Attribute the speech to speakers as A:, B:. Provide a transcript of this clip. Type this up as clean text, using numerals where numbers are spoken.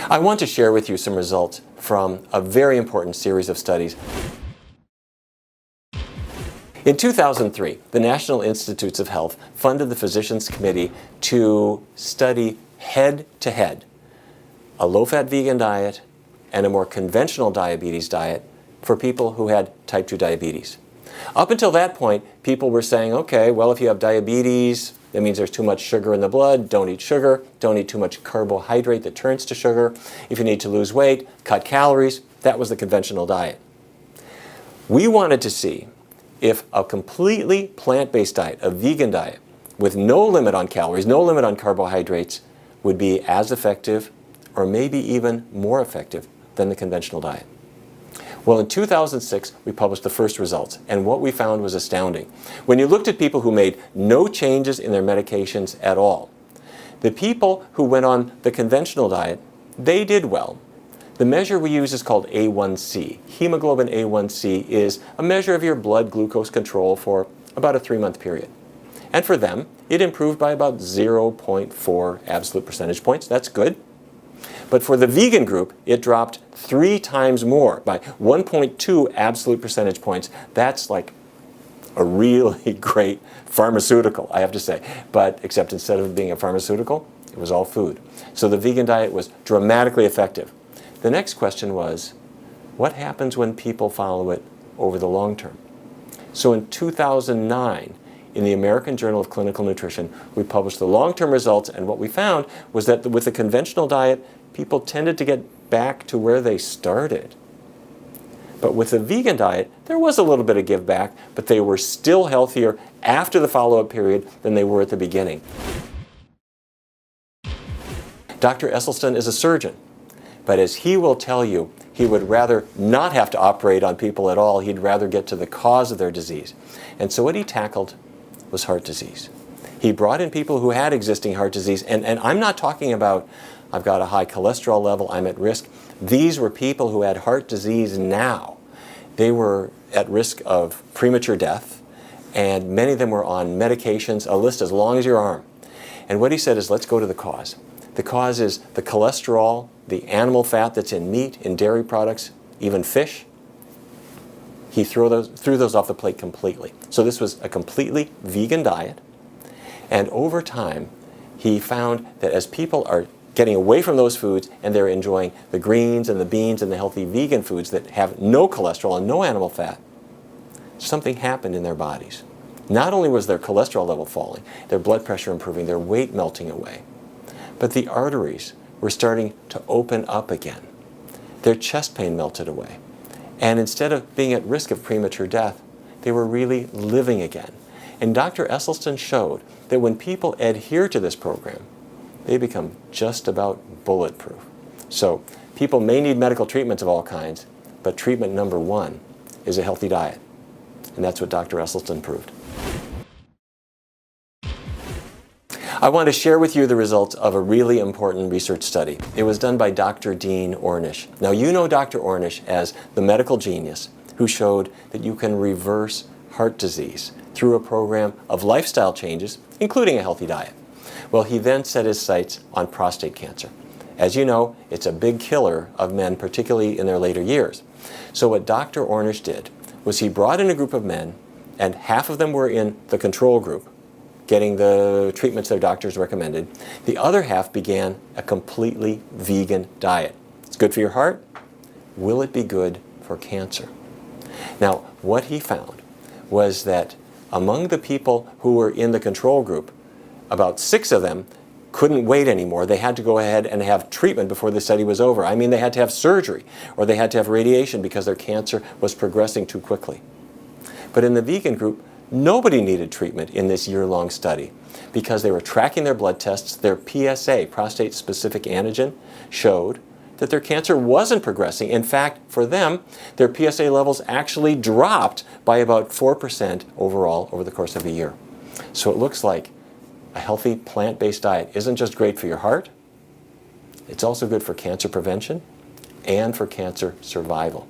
A: I want to share with you some results from a very important series of studies. In 2003, the National Institutes of Health funded the Physicians Committee to study head-to-head a low-fat vegan diet and a more conventional diabetes diet for people who had type 2 diabetes. Up until that point, people were saying, okay, well, if you have diabetes, that means there's too much sugar in the blood. Don't eat sugar. Don't eat too much carbohydrate that turns to sugar. If you need to lose weight, cut calories. That was the conventional diet. We wanted to see if a completely plant-based diet, a vegan diet, with no limit on calories, no limit on carbohydrates, would be as effective or maybe even more effective than the conventional diet. Well, in 2006, we published the first results, and what we found was astounding. When you looked at people who made no changes in their medications at all, the people who went on the conventional diet, they did well. The measure we use is called A1C. Hemoglobin A1C is a measure of your blood glucose control for about a 3-month period. And for them, it improved by about 0.4 absolute percentage points. That's good. But for the vegan group, it dropped 3 times more, by 1.2 absolute percentage points. That's like a really great pharmaceutical, I have to say. But except instead of being a pharmaceutical, it was all food. So the vegan diet was dramatically effective. The next question was, what happens when people follow it over the long term? So in 2009, in the American Journal of Clinical Nutrition, we published the long-term results, and what we found was that with the conventional diet, people tended to get back to where they started. But with the vegan diet, there was a little bit of give back, but they were still healthier after the follow-up period than they were at the beginning. Dr. Esselstyn is a surgeon, but as he will tell you, he would rather not have to operate on people at all. He'd rather get to the cause of their disease. And so what he tackled was heart disease. He brought in people who had existing heart disease, and I'm not talking about I've got a high cholesterol level, I'm at risk. These were people who had heart disease now. They were at risk of premature death, and many of them were on medications, a list as long as your arm. And what he said is, let's go to the cause. The cause is the cholesterol, the animal fat that's in meat, in dairy products, even fish. He threw those off the plate completely. So this was a completely vegan diet. And over time, he found that as people are getting away from those foods and they're enjoying the greens and the beans and the healthy vegan foods that have no cholesterol and no animal fat, something happened in their bodies. Not only was their cholesterol level falling, their blood pressure improving, their weight melting away, but the arteries were starting to open up again. Their chest pain melted away. And instead of being at risk of premature death, they were really living again. And Dr. Esselstyn showed that when people adhere to this program, they become just about bulletproof. So people may need medical treatments of all kinds, but treatment number 1 is a healthy diet. And that's what Dr. Esselstyn proved. I want to share with you the results of a really important research study. It was done by Dr. Dean Ornish. Now, you know Dr. Ornish as the medical genius who showed that you can reverse heart disease through a program of lifestyle changes, including a healthy diet. Well, he then set his sights on prostate cancer. As you know, it's a big killer of men, particularly in their later years. So what Dr. Ornish did was he brought in a group of men, and half of them were in the control group, getting the treatments their doctors recommended. The other half began a completely vegan diet. It's good for your heart. Will it be good for cancer? Now, what he found was that among the people who were in the control group, about 6 of them couldn't wait anymore. They had to go ahead and have treatment before the study was over. I mean, they had to have surgery or they had to have radiation because their cancer was progressing too quickly. But in the vegan group, nobody needed treatment in this year-long study because they were tracking their blood tests. Their PSA, prostate-specific antigen, showed that their cancer wasn't progressing. In fact, for them, their PSA levels actually dropped by about 4% overall over the course of a year. So it looks like a healthy plant-based diet isn't just great for your heart, it's also good for cancer prevention and for cancer survival.